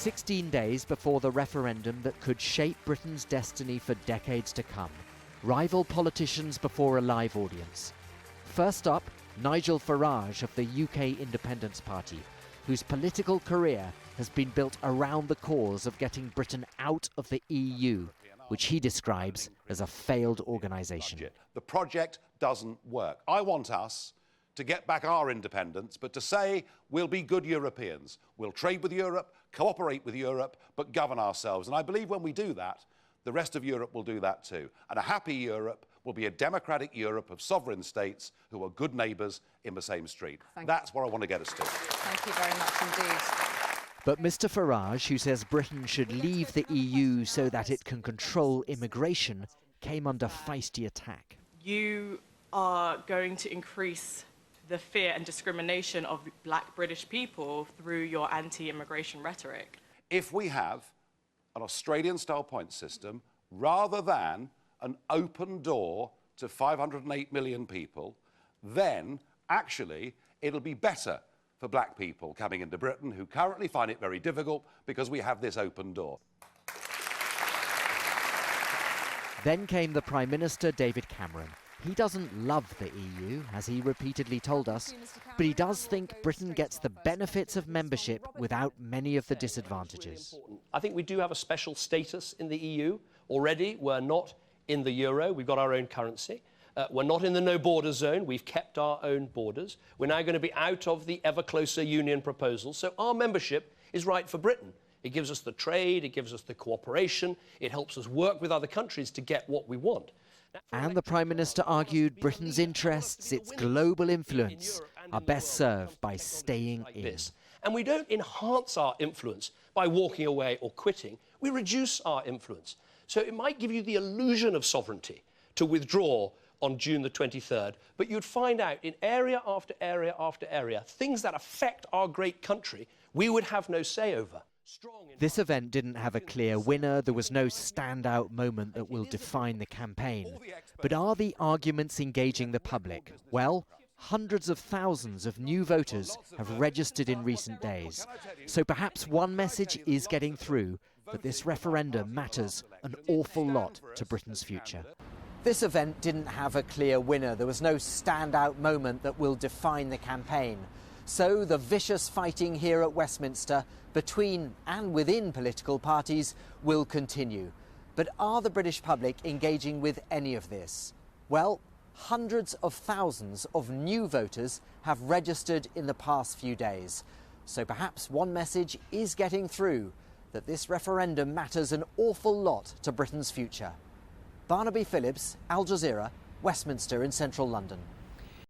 16 days before the referendum that could shape Britain's destiny for decades to come, rival politicians before a live audience. First up, Nigel Farage of the UK Independence Party, whose political career has been built around the cause of getting Britain out of the EU, which he describes as a failed organisation. The project doesn't work. I want us to get back our independence, but to say we'll be good Europeans. We'll trade with Europe, cooperate with Europe, but govern ourselves. And I believe when we do that, the rest of Europe will do that too. And a happy Europe will be a democratic Europe of sovereign states who are good neighbours in the same street. That's where I want to get us to. Thank you very much indeed. But Mr Farage, who says Britain should leave the EU so that it can control immigration, came under feisty attack. You are going to increase the fear and discrimination of black British people through your anti-immigration rhetoric. If we have an Australian-style point system, rather than an open door to 508 million people, then actually it'll be better for black people coming into Britain who currently find it very difficult because we have this open door. Then came the Prime Minister, David Cameron. He doesn't love the EU, as he repeatedly told us, but he does think Britain gets the benefits of membership without many of the disadvantages. I think we do have a special status in the EU. Already, we're not in the euro, we've got our own currency. We're not in the no-border zone, we've kept our own borders. We're now going to be out of the ever-closer union proposal, so our membership is right for Britain. It gives us the trade, it gives us the cooperation, it helps us work with other countries to get what we want. And the Prime Minister argued Britain's interests, its global influence, are best served by staying in. And we don't enhance our influence by walking away or quitting, we reduce our influence. So it might give you the illusion of sovereignty to withdraw on June the 23rd, but you'd find out in area after area after area, things that affect our great country, we would have no say over. This event didn't have a clear winner. There was no standout moment that will define the campaign. But are the arguments engaging the public? Well, hundreds of thousands of new voters have registered in recent days. So perhaps one message is getting through, that this referendum matters an awful lot to Britain's future. This event didn't have a clear winner. There was no standout moment that will define the campaign. So the vicious fighting here at Westminster between and within political parties will continue. But are the British public engaging with any of this? Well, hundreds of thousands of new voters have registered in the past few days. So perhaps one message is getting through, that this referendum matters an awful lot to Britain's future. Barnaby, Phillips, Al Jazeera, Westminster in central London.